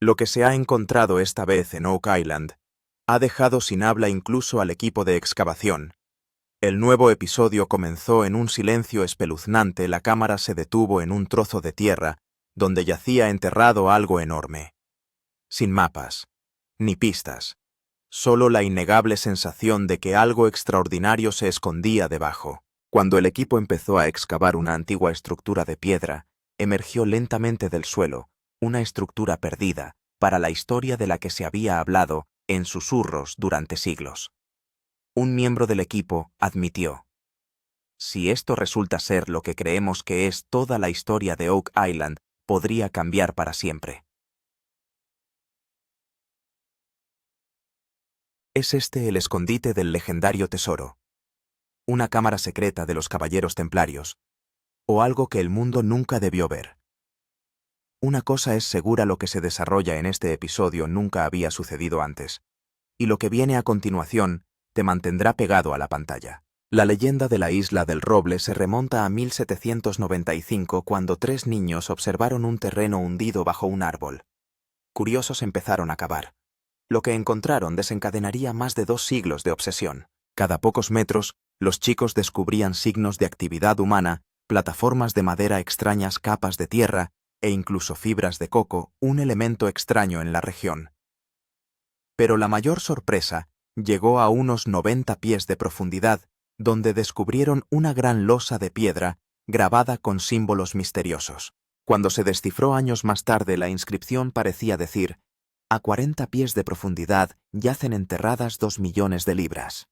Lo que se ha encontrado esta vez en Oak Island ha dejado sin habla incluso al equipo de excavación. El nuevo episodio comenzó en un silencio espeluznante. La cámara se detuvo en un trozo de tierra donde yacía enterrado algo enorme. Sin mapas, ni pistas, solo la innegable sensación de que algo extraordinario se escondía debajo. Cuando el equipo empezó a excavar una antigua estructura de piedra, emergió lentamente del suelo una estructura perdida para la historia de la que se había hablado en susurros durante siglos. Un miembro del equipo admitió: si esto resulta ser lo que creemos que es, toda la historia de Oak Island podría cambiar para siempre. ¿Es este el escondite del legendario tesoro? ¿Una cámara secreta de los caballeros templarios? ¿O algo que el mundo nunca debió ver? Una cosa es segura: lo que se desarrolla en este episodio nunca había sucedido antes, y lo que viene a continuación te mantendrá pegado a la pantalla. La leyenda de la Isla del Roble se remonta a 1795, cuando 3 niños observaron un terreno hundido bajo un árbol. Curiosos empezaron a cavar. Lo que encontraron desencadenaría más de 2 siglos de obsesión. Cada pocos metros, los chicos descubrían signos de actividad humana, plataformas de madera extrañas, capas de tierra e incluso fibras de coco, un elemento extraño en la región. Pero la mayor sorpresa llegó a unos 90 pies de profundidad, donde descubrieron una gran losa de piedra grabada con símbolos misteriosos. Cuando se descifró años más tarde, la inscripción parecía decir: a 40 pies de profundidad yacen enterradas 2 millones de libras.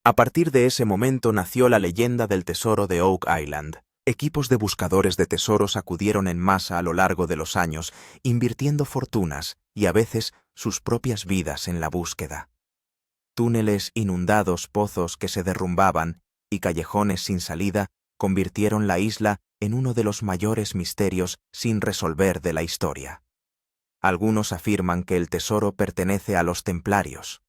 A partir de ese momento nació la leyenda del tesoro de Oak Island. Equipos de buscadores de tesoros acudieron en masa a lo largo de los años, invirtiendo fortunas y a veces sus propias vidas en la búsqueda. Túneles inundados, pozos que se derrumbaban y callejones sin salida convirtieron la isla en uno de los mayores misterios sin resolver de la historia. Algunos afirman que el tesoro pertenece a los templarios.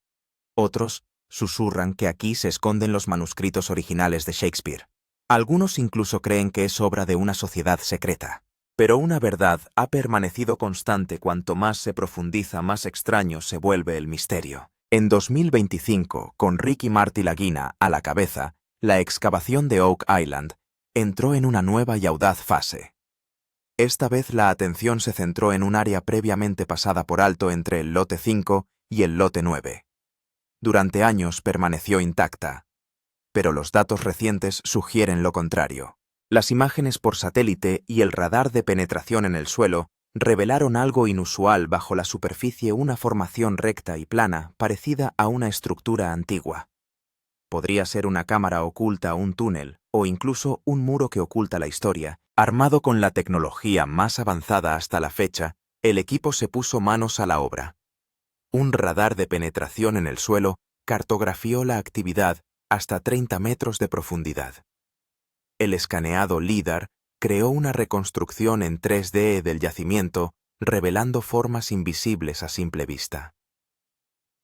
Otros susurran que aquí se esconden los manuscritos originales de Shakespeare. Algunos incluso creen que es obra de una sociedad secreta. Pero una verdad ha permanecido constante: cuanto más se profundiza, más extraño se vuelve el misterio. En 2025, con Ricky Marty Lagina a la cabeza, la excavación de Oak Island entró en una nueva y audaz fase. Esta vez la atención se centró en un área previamente pasada por alto entre el lote 5 y el lote 9. Durante años permaneció intacta, pero los datos recientes sugieren lo contrario. Las imágenes por satélite y el radar de penetración en el suelo revelaron algo inusual bajo la superficie: una formación recta y plana parecida a una estructura antigua. Podría ser una cámara oculta, un túnel o incluso un muro que oculta la historia. Armado con la tecnología más avanzada hasta la fecha, el equipo se puso manos a la obra. Un radar de penetración en el suelo cartografió la actividad hasta 30 metros de profundidad. El escaneado LIDAR creó una reconstrucción en 3D del yacimiento, revelando formas invisibles a simple vista.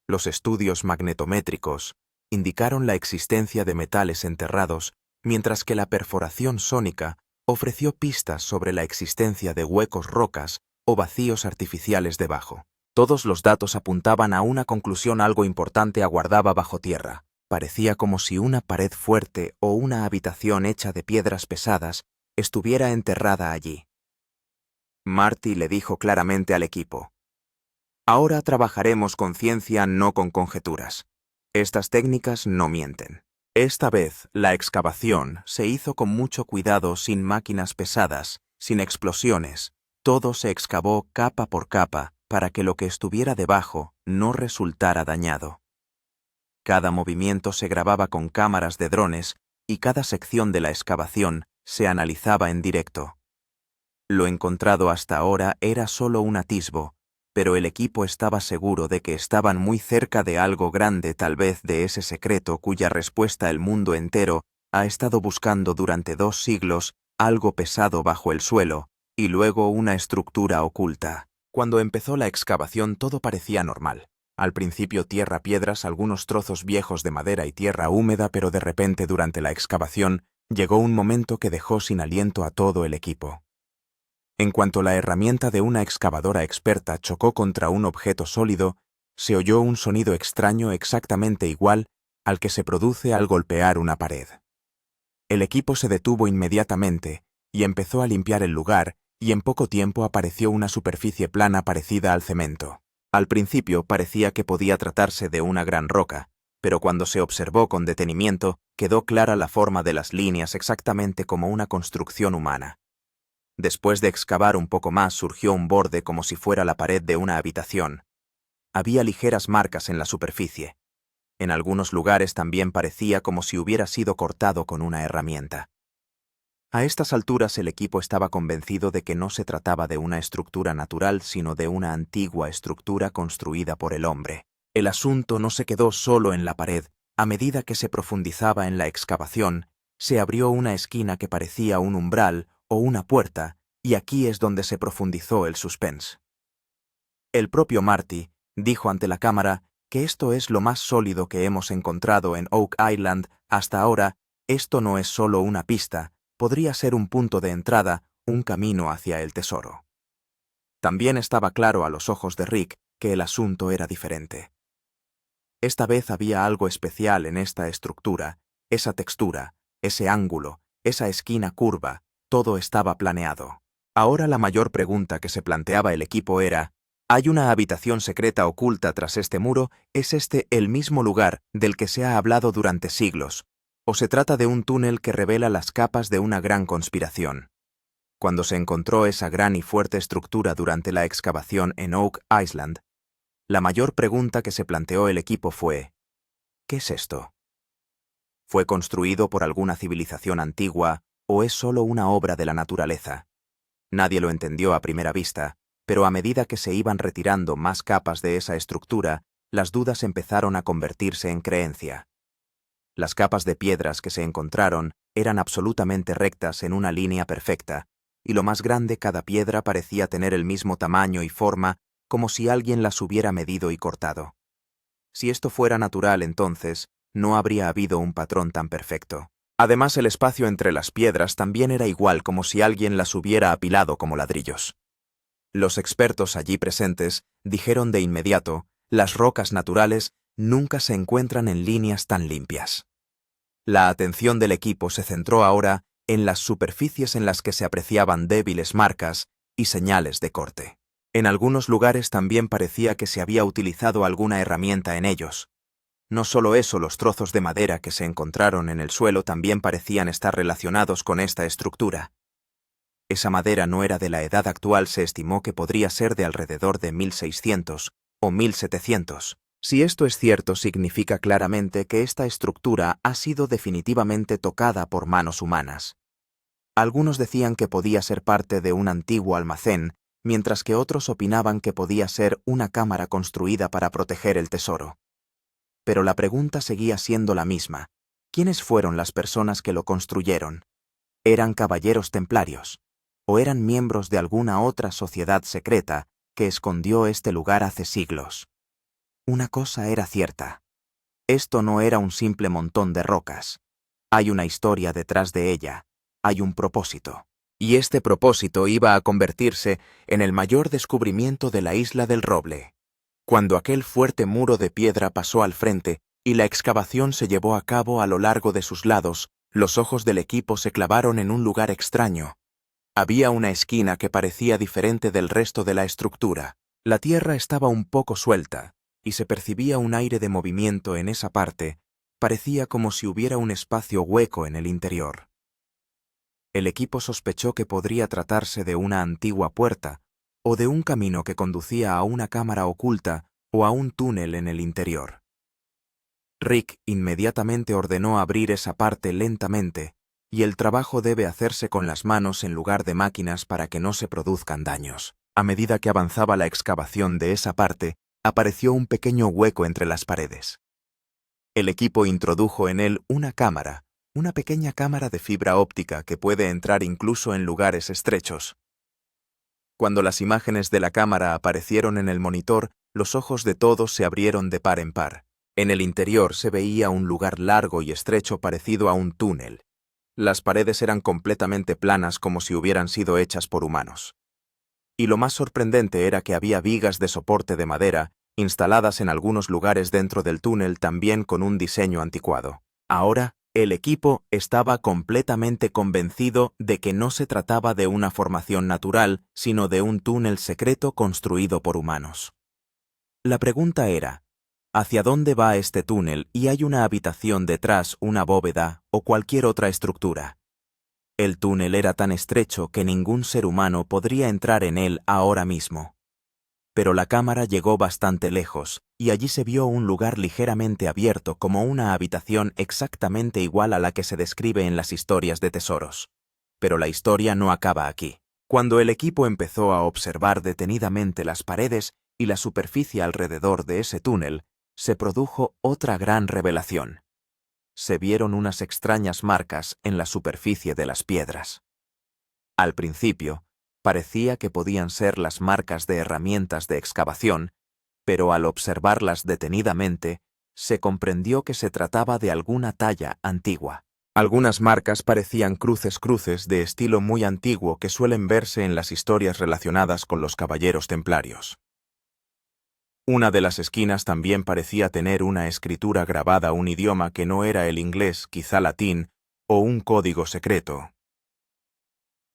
Los estudios magnetométricos indicaron la existencia de metales enterrados, mientras que la perforación sónica ofreció pistas sobre la existencia de huecos, rocas o vacíos artificiales debajo. Todos los datos apuntaban a una conclusión: algo importante aguardaba bajo tierra. Parecía como si una pared fuerte o una habitación hecha de piedras pesadas estuviera enterrada allí. Marty le dijo claramente al equipo: ahora trabajaremos con ciencia, no con conjeturas. Estas técnicas no mienten. Esta vez, la excavación se hizo con mucho cuidado, sin máquinas pesadas, sin explosiones. Todo se excavó capa por capa para que lo que estuviera debajo no resultara dañado. Cada movimiento se grababa con cámaras de drones y cada sección de la excavación se analizaba en directo. Lo encontrado hasta ahora era solo un atisbo, pero el equipo estaba seguro de que estaban muy cerca de algo grande, tal vez de ese secreto cuya respuesta el mundo entero ha estado buscando durante 2 siglos: algo pesado bajo el suelo y luego una estructura oculta. Cuando empezó la excavación todo parecía normal. Al principio tierra, piedras, algunos trozos viejos de madera y tierra húmeda, pero de repente durante la excavación llegó un momento que dejó sin aliento a todo el equipo. En cuanto la herramienta de una excavadora experta chocó contra un objeto sólido, se oyó un sonido extraño exactamente igual al que se produce al golpear una pared. El equipo se detuvo inmediatamente y empezó a limpiar el lugar, y en poco tiempo apareció una superficie plana parecida al cemento. Al principio parecía que podía tratarse de una gran roca, pero cuando se observó con detenimiento, quedó clara la forma de las líneas exactamente como una construcción humana. Después de excavar un poco más surgió un borde como si fuera la pared de una habitación. Había ligeras marcas en la superficie. En algunos lugares también parecía como si hubiera sido cortado con una herramienta. A estas alturas el equipo estaba convencido de que no se trataba de una estructura natural, sino de una antigua estructura construida por el hombre. El asunto no se quedó solo en la pared. A medida que se profundizaba en la excavación, se abrió una esquina que parecía un umbral o una puerta, y aquí es donde se profundizó el suspense. El propio Marty dijo ante la cámara que esto es lo más sólido que hemos encontrado en Oak Island hasta ahora. Esto no es solo una pista, podría ser un punto de entrada, un camino hacia el tesoro. También estaba claro a los ojos de Rick que el asunto era diferente. Esta vez había algo especial en esta estructura, esa textura, ese ángulo, esa esquina curva, todo estaba planeado. Ahora la mayor pregunta que se planteaba el equipo era: ¿hay una habitación secreta oculta tras este muro? ¿Es este el mismo lugar del que se ha hablado durante siglos? ¿O se trata de un túnel que revela las capas de una gran conspiración? Cuando se encontró esa gran y fuerte estructura durante la excavación en Oak Island, la mayor pregunta que se planteó el equipo fue: ¿qué es esto? ¿Fue construido por alguna civilización antigua o es solo una obra de la naturaleza? Nadie lo entendió a primera vista, pero a medida que se iban retirando más capas de esa estructura, las dudas empezaron a convertirse en creencia. Las capas de piedras que se encontraron eran absolutamente rectas en una línea perfecta, y lo más grande, cada piedra parecía tener el mismo tamaño y forma, como si alguien las hubiera medido y cortado. Si esto fuera natural, entonces no habría habido un patrón tan perfecto. Además, el espacio entre las piedras también era igual, como si alguien las hubiera apilado como ladrillos. Los expertos allí presentes dijeron de inmediato: las rocas naturales nunca se encuentran en líneas tan limpias. La atención del equipo se centró ahora en las superficies en las que se apreciaban débiles marcas y señales de corte. En algunos lugares también parecía que se había utilizado alguna herramienta en ellos. No solo eso, los trozos de madera que se encontraron en el suelo también parecían estar relacionados con esta estructura. Esa madera no era de la edad actual, se estimó que podría ser de alrededor de 1600 o 1700. Si esto es cierto, significa claramente que esta estructura ha sido definitivamente tocada por manos humanas. Algunos decían que podía ser parte de un antiguo almacén, mientras que otros opinaban que podía ser una cámara construida para proteger el tesoro. Pero la pregunta seguía siendo la misma: ¿quiénes fueron las personas que lo construyeron? ¿Eran caballeros templarios? ¿O eran miembros de alguna otra sociedad secreta que escondió este lugar hace siglos? Una cosa era cierta: esto no era un simple montón de rocas. Hay una historia detrás de ella, hay un propósito. Y este propósito iba a convertirse en el mayor descubrimiento de la Isla del Roble. Cuando aquel fuerte muro de piedra pasó al frente y la excavación se llevó a cabo a lo largo de sus lados, los ojos del equipo se clavaron en un lugar extraño. Había una esquina que parecía diferente del resto de la estructura. La tierra estaba un poco suelta, y se percibía un aire de movimiento en esa parte. Parecía como si hubiera un espacio hueco en el interior. El equipo sospechó que podría tratarse de una antigua puerta, o de un camino que conducía a una cámara oculta o a un túnel en el interior. Rick inmediatamente ordenó abrir esa parte lentamente, y el trabajo debe hacerse con las manos en lugar de máquinas para que no se produzcan daños. A medida que avanzaba la excavación de esa parte, apareció un pequeño hueco entre las paredes. El equipo introdujo en él una cámara, una pequeña cámara de fibra óptica que puede entrar incluso en lugares estrechos. Cuando las imágenes de la cámara aparecieron en el monitor, los ojos de todos se abrieron de par en par. En el interior se veía un lugar largo y estrecho parecido a un túnel. Las paredes eran completamente planas, como si hubieran sido hechas por humanos. Y lo más sorprendente era que había vigas de soporte de madera, instaladas en algunos lugares dentro del túnel también con un diseño anticuado. Ahora, el equipo estaba completamente convencido de que no se trataba de una formación natural, sino de un túnel secreto construido por humanos. La pregunta era, ¿hacia dónde va este túnel y hay una habitación detrás, una bóveda o cualquier otra estructura? El túnel era tan estrecho que ningún ser humano podría entrar en él ahora mismo. Pero la cámara llegó bastante lejos, y allí se vio un lugar ligeramente abierto como una habitación exactamente igual a la que se describe en las historias de tesoros. Pero la historia no acaba aquí. Cuando el equipo empezó a observar detenidamente las paredes y la superficie alrededor de ese túnel, se produjo otra gran revelación. Se vieron unas extrañas marcas en la superficie de las piedras. Al principio, parecía que podían ser las marcas de herramientas de excavación, pero al observarlas detenidamente, se comprendió que se trataba de alguna talla antigua. Algunas marcas parecían cruces de estilo muy antiguo que suelen verse en las historias relacionadas con los caballeros templarios. Una de las esquinas también parecía tener una escritura grabada, un idioma que no era el inglés, quizá latín, o un código secreto.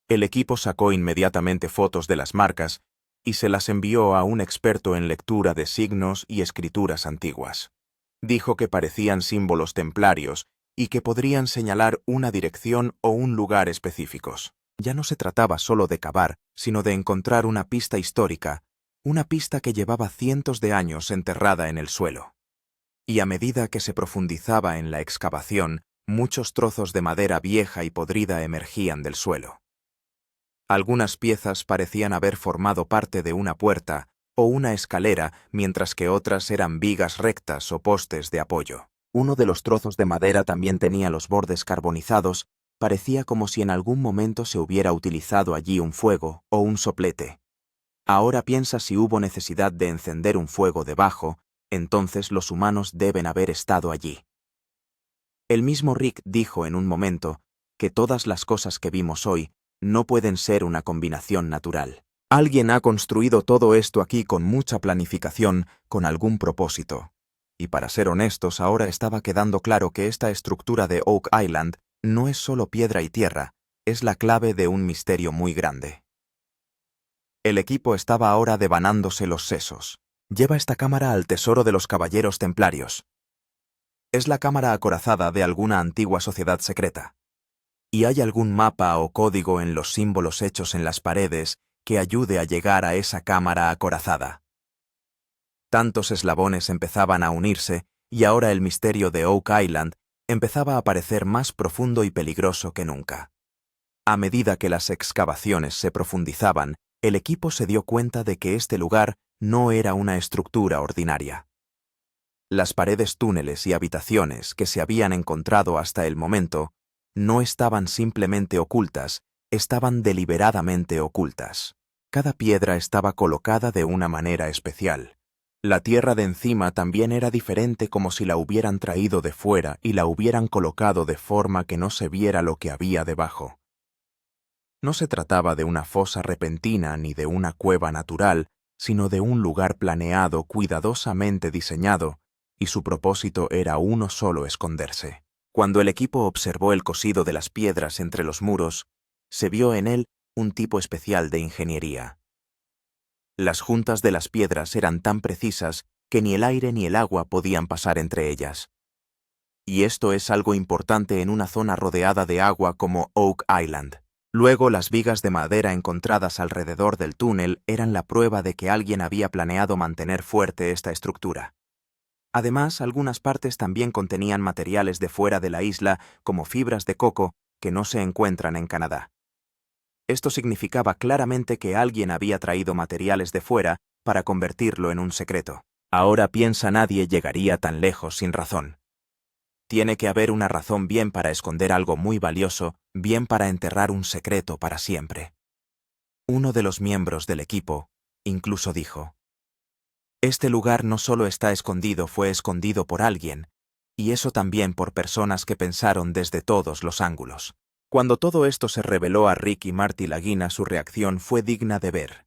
El equipo sacó inmediatamente fotos de las marcas y se las envió a un experto en lectura de signos y escrituras antiguas. Dijo que parecían símbolos templarios y que podrían señalar una dirección o un lugar específicos. Ya no se trataba solo de cavar, sino de encontrar una pista histórica, una pista que llevaba cientos de años enterrada en el suelo. Y a medida que se profundizaba en la excavación, muchos trozos de madera vieja y podrida emergían del suelo. Algunas piezas parecían haber formado parte de una puerta o una escalera, mientras que otras eran vigas rectas o postes de apoyo. Uno de los trozos de madera también tenía los bordes carbonizados, parecía como si en algún momento se hubiera utilizado allí un fuego o un soplete. Ahora piensa si hubo necesidad de encender un fuego debajo, entonces los humanos deben haber estado allí. El mismo Rick dijo en un momento que todas las cosas que vimos hoy no pueden ser una combinación natural. Alguien ha construido todo esto aquí con mucha planificación, con algún propósito. Y para ser honestos, ahora estaba quedando claro que esta estructura de Oak Island no es solo piedra y tierra, es la clave de un misterio muy grande. El equipo estaba ahora devanándose los sesos. Lleva esta cámara al tesoro de los caballeros templarios. Es la cámara acorazada de alguna antigua sociedad secreta. ¿Y hay algún mapa o código en los símbolos hechos en las paredes que ayude a llegar a esa cámara acorazada? Tantos eslabones empezaban a unirse y ahora el misterio de Oak Island empezaba a parecer más profundo y peligroso que nunca. A medida que las excavaciones se profundizaban, el equipo se dio cuenta de que este lugar no era una estructura ordinaria. Las paredes, túneles y habitaciones que se habían encontrado hasta el momento no estaban simplemente ocultas, estaban deliberadamente ocultas. Cada piedra estaba colocada de una manera especial. La tierra de encima también era diferente, como si la hubieran traído de fuera y la hubieran colocado de forma que no se viera lo que había debajo. No se trataba de una fosa repentina ni de una cueva natural, sino de un lugar planeado, cuidadosamente diseñado, y su propósito era uno solo: esconderse. Cuando el equipo observó el cosido de las piedras entre los muros, se vio en él un tipo especial de ingeniería. Las juntas de las piedras eran tan precisas que ni el aire ni el agua podían pasar entre ellas. Y esto es algo importante en una zona rodeada de agua como Oak Island. Luego, las vigas de madera encontradas alrededor del túnel eran la prueba de que alguien había planeado mantener fuerte esta estructura. Además, algunas partes también contenían materiales de fuera de la isla, como fibras de coco, que no se encuentran en Canadá. Esto significaba claramente que alguien había traído materiales de fuera para convertirlo en un secreto. Ahora piensa, nadie llegaría tan lejos sin razón. Tiene que haber una razón, bien para esconder algo muy valioso, bien para enterrar un secreto para siempre. Uno de los miembros del equipo incluso dijo: este lugar no solo está escondido, fue escondido por alguien, y eso también por personas que pensaron desde todos los ángulos. Cuando todo esto se reveló a Rick y Marty Lagina, su reacción fue digna de ver.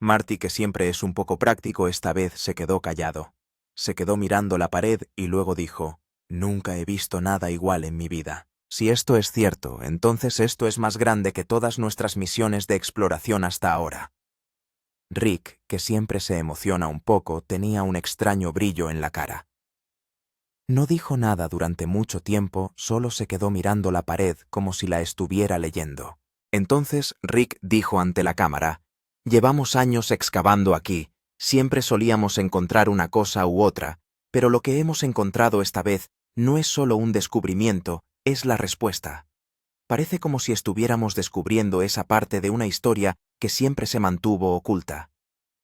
Marty, que siempre es un poco práctico, esta vez se quedó callado. Se quedó mirando la pared y luego dijo: «Nunca he visto nada igual en mi vida. Si esto es cierto, entonces esto es más grande que todas nuestras misiones de exploración hasta ahora». Rick, que siempre se emociona un poco, tenía un extraño brillo en la cara. No dijo nada durante mucho tiempo, solo se quedó mirando la pared como si la estuviera leyendo. Entonces Rick dijo ante la cámara: «Llevamos años excavando aquí, siempre solíamos encontrar una cosa u otra, pero lo que hemos encontrado esta vez no es solo un descubrimiento, es la respuesta. Parece como si estuviéramos descubriendo esa parte de una historia que siempre se mantuvo oculta».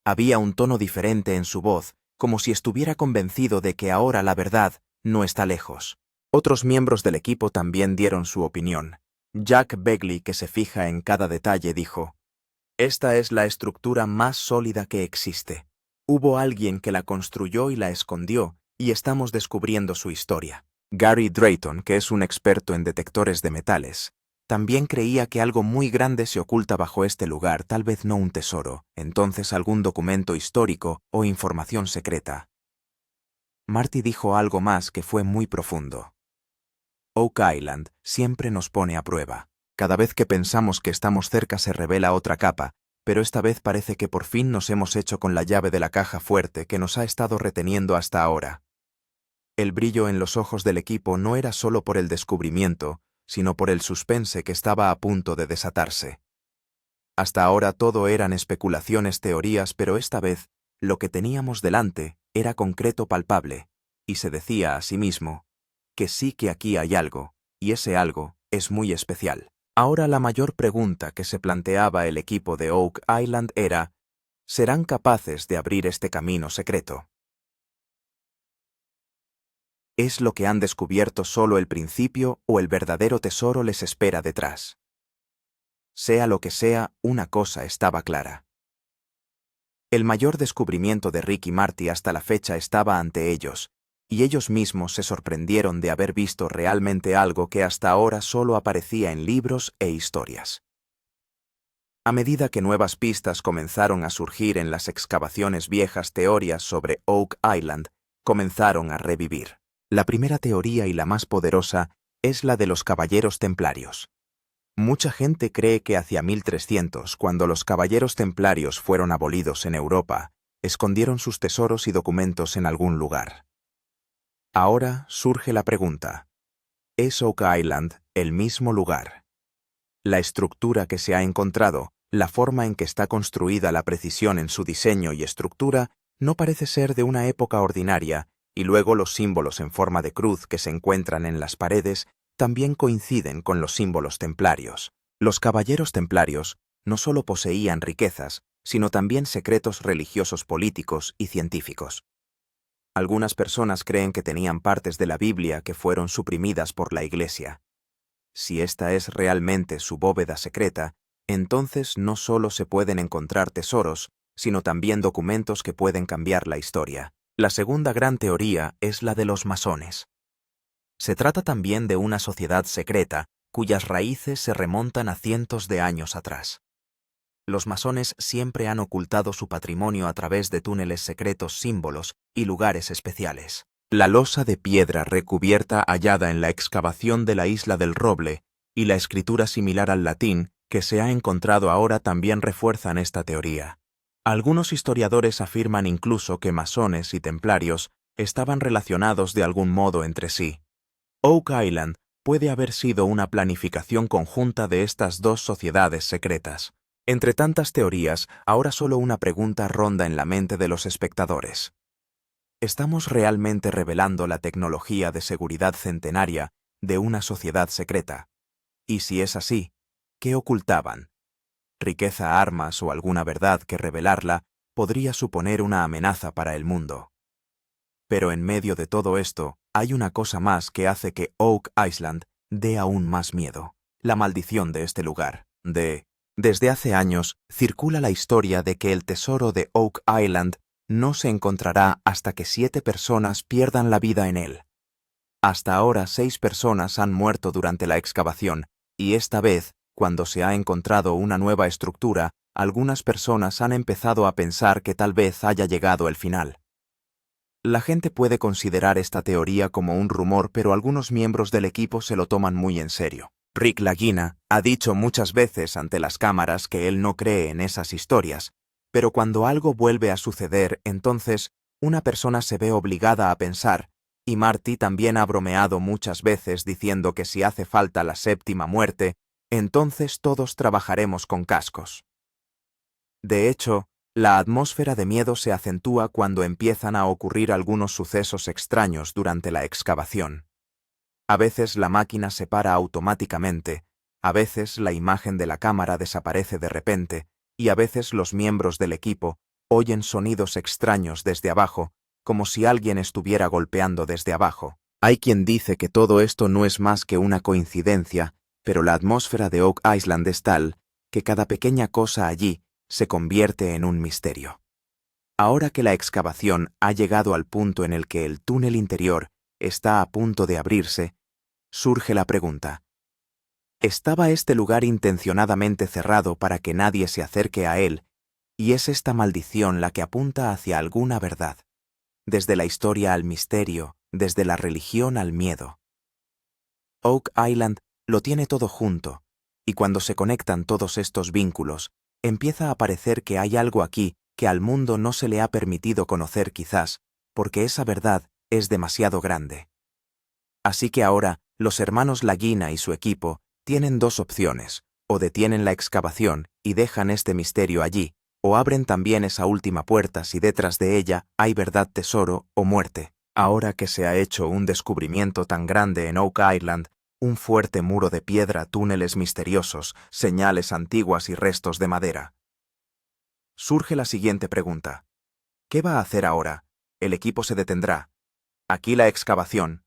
Había un tono diferente en su voz, como si estuviera convencido de que ahora la verdad no está lejos. Otros miembros del equipo también dieron su opinión. Jack Begley, que se fija en cada detalle, dijo: «Esta es la estructura más sólida que existe. Hubo alguien que la construyó y la escondió, y estamos descubriendo su historia». Gary Drayton, que es un experto en detectores de metales, también creía que algo muy grande se oculta bajo este lugar, tal vez no un tesoro, entonces algún documento histórico o información secreta. Marty dijo algo más que fue muy profundo. Oak Island siempre nos pone a prueba. Cada vez que pensamos que estamos cerca se revela otra capa, pero esta vez parece que por fin nos hemos hecho con la llave de la caja fuerte que nos ha estado reteniendo hasta ahora. El brillo en los ojos del equipo no era solo por el descubrimiento, sino por el suspense que estaba a punto de desatarse. Hasta ahora todo eran especulaciones, teorías, pero esta vez lo que teníamos delante era concreto, palpable, y se decía a sí mismo que sí, que aquí hay algo, y ese algo es muy especial. Ahora la mayor pregunta que se planteaba el equipo de Oak Island era: ¿serán capaces de abrir este camino secreto? ¿Es lo que han descubierto solo el principio o el verdadero tesoro les espera detrás? Sea lo que sea, una cosa estaba clara. El mayor descubrimiento de Rick y Marty hasta la fecha estaba ante ellos, y ellos mismos se sorprendieron de haber visto realmente algo que hasta ahora solo aparecía en libros e historias. A medida que nuevas pistas comenzaron a surgir en las excavaciones, viejas teorías sobre Oak Island comenzaron a revivir. La primera teoría y la más poderosa es la de los caballeros templarios. Mucha gente cree que hacia 1300, cuando los caballeros templarios fueron abolidos en Europa, escondieron sus tesoros y documentos en algún lugar. Ahora surge la pregunta: ¿es Oak Island el mismo lugar? La estructura que se ha encontrado, la forma en que está construida, la precisión en su diseño y estructura, no parece ser de una época ordinaria, y luego los símbolos en forma de cruz que se encuentran en las paredes también coinciden con los símbolos templarios. Los caballeros templarios no solo poseían riquezas, sino también secretos religiosos, políticos y científicos. Algunas personas creen que tenían partes de la Biblia que fueron suprimidas por la Iglesia. Si esta es realmente su bóveda secreta, entonces no solo se pueden encontrar tesoros, sino también documentos que pueden cambiar la historia. La segunda gran teoría es la de los masones. Se trata también de una sociedad secreta cuyas raíces se remontan a cientos de años atrás. Los masones siempre han ocultado su patrimonio a través de túneles secretos, símbolos y lugares especiales. La losa de piedra recubierta hallada en la excavación de la Isla del Roble y la escritura similar al latín que se ha encontrado ahora también refuerzan esta teoría. Algunos historiadores afirman incluso que masones y templarios estaban relacionados de algún modo entre sí. Oak Island puede haber sido una planificación conjunta de estas dos sociedades secretas. Entre tantas teorías, ahora solo una pregunta ronda en la mente de los espectadores. ¿Estamos realmente revelando la tecnología de seguridad centenaria de una sociedad secreta? Y si es así, ¿qué ocultaban? ¿Riqueza, armas o alguna verdad que revelarla podría suponer una amenaza para el mundo? Pero en medio de todo esto, hay una cosa más que hace que Oak Island dé aún más miedo: la maldición de este lugar. Desde hace años circula la historia de que el tesoro de Oak Island no se encontrará hasta que 7 personas pierdan la vida en él. Hasta ahora 6 personas han muerto durante la excavación, y esta vez, cuando se ha encontrado una nueva estructura, algunas personas han empezado a pensar que tal vez haya llegado el final. La gente puede considerar esta teoría como un rumor, pero algunos miembros del equipo se lo toman muy en serio. Rick Lagina ha dicho muchas veces ante las cámaras que él no cree en esas historias, pero cuando algo vuelve a suceder, entonces una persona se ve obligada a pensar, y Marty también ha bromeado muchas veces diciendo que si hace falta la séptima muerte, entonces todos trabajaremos con cascos. De hecho, la atmósfera de miedo se acentúa cuando empiezan a ocurrir algunos sucesos extraños durante la excavación. A veces la máquina se para automáticamente, a veces la imagen de la cámara desaparece de repente, y a veces los miembros del equipo oyen sonidos extraños desde abajo, como si alguien estuviera golpeando desde abajo. Hay quien dice que todo esto no es más que una coincidencia, pero la atmósfera de Oak Island es tal que cada pequeña cosa allí se convierte en un misterio. Ahora que la excavación ha llegado al punto en el que el túnel interior está a punto de abrirse, surge la pregunta: ¿estaba este lugar intencionadamente cerrado para que nadie se acerque a él, y es esta maldición la que apunta hacia alguna verdad? Desde la historia al misterio, desde la religión al miedo. Oak Island lo tiene todo junto, y cuando se conectan todos estos vínculos, empieza a parecer que hay algo aquí que al mundo no se le ha permitido conocer quizás, porque esa verdad es demasiado grande. Así que ahora, los hermanos Lagina y su equipo tienen dos opciones: o detienen la excavación y dejan este misterio allí, o abren también esa última puerta si detrás de ella hay verdad, tesoro o muerte. Ahora que se ha hecho un descubrimiento tan grande en Oak Island, un fuerte muro de piedra, túneles misteriosos, señales antiguas y restos de madera, surge la siguiente pregunta: ¿qué va a hacer ahora? ¿El equipo se detendrá aquí la excavación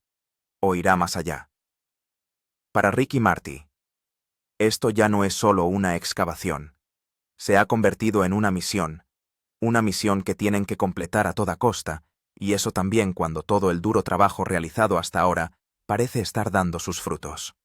o irá más allá? Para Rick y Marty, esto ya no es solo una excavación. Se ha convertido en una misión que tienen que completar a toda costa, y eso también cuando todo el duro trabajo realizado hasta ahora parece estar dando sus frutos.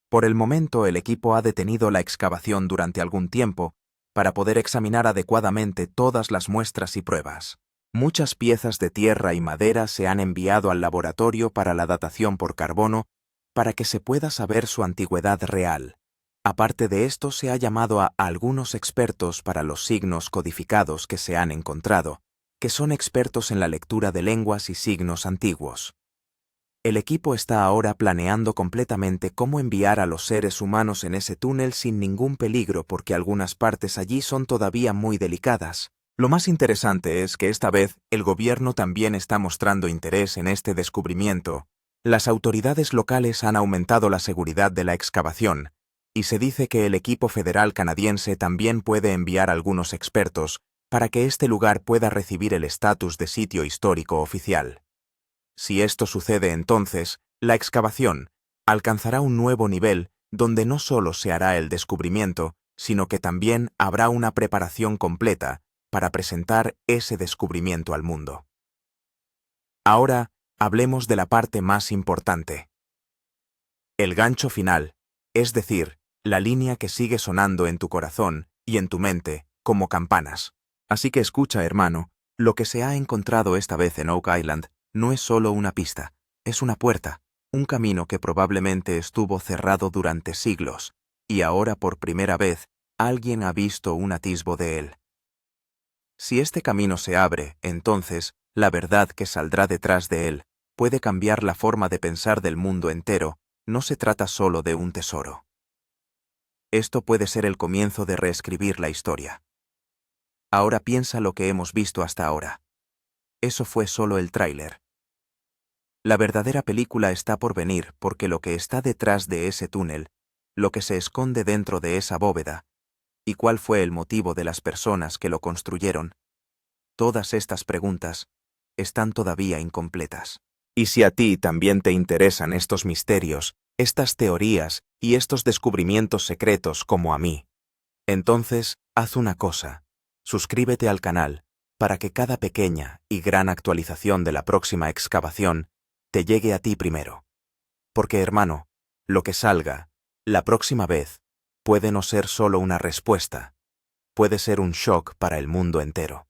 Por el momento, el equipo ha detenido la excavación durante algún tiempo para poder examinar adecuadamente todas las muestras y pruebas. Muchas piezas de tierra y madera se han enviado al laboratorio para la datación por carbono para que se pueda saber su antigüedad real. Aparte de esto, se ha llamado a algunos expertos para los signos codificados que se han encontrado, que son expertos en la lectura de lenguas y signos antiguos. El equipo está ahora planeando completamente cómo enviar a los seres humanos en ese túnel sin ningún peligro, porque algunas partes allí son todavía muy delicadas. Lo más interesante es que esta vez el gobierno también está mostrando interés en este descubrimiento. Las autoridades locales han aumentado la seguridad de la excavación, y se dice que el equipo federal canadiense también puede enviar algunos expertos para que este lugar pueda recibir el estatus de sitio histórico oficial. Si esto sucede, entonces, la excavación alcanzará un nuevo nivel donde no solo se hará el descubrimiento, sino que también habrá una preparación completa para presentar ese descubrimiento al mundo. Ahora, hablemos de la parte más importante. El gancho final, es decir, la línea que sigue sonando en tu corazón y en tu mente como campanas. Así que escucha, hermano, lo que se ha encontrado esta vez en Oak Island no es solo una pista, es una puerta, un camino que probablemente estuvo cerrado durante siglos, y ahora por primera vez alguien ha visto un atisbo de él. Si este camino se abre, entonces, la verdad que saldrá detrás de él puede cambiar la forma de pensar del mundo entero. No se trata solo de un tesoro. Esto puede ser el comienzo de reescribir la historia. Ahora piensa lo que hemos visto hasta ahora. Eso fue solo el tráiler. La verdadera película está por venir, porque lo que está detrás de ese túnel, lo que se esconde dentro de esa bóveda, y cuál fue el motivo de las personas que lo construyeron, todas estas preguntas están todavía incompletas. Y si a ti también te interesan estos misterios, estas teorías y estos descubrimientos secretos como a mí, entonces haz una cosa: suscríbete al canal para que cada pequeña y gran actualización de la próxima excavación te llegue a ti primero. Porque, hermano, lo que salga la próxima vez puede no ser solo una respuesta, puede ser un shock para el mundo entero.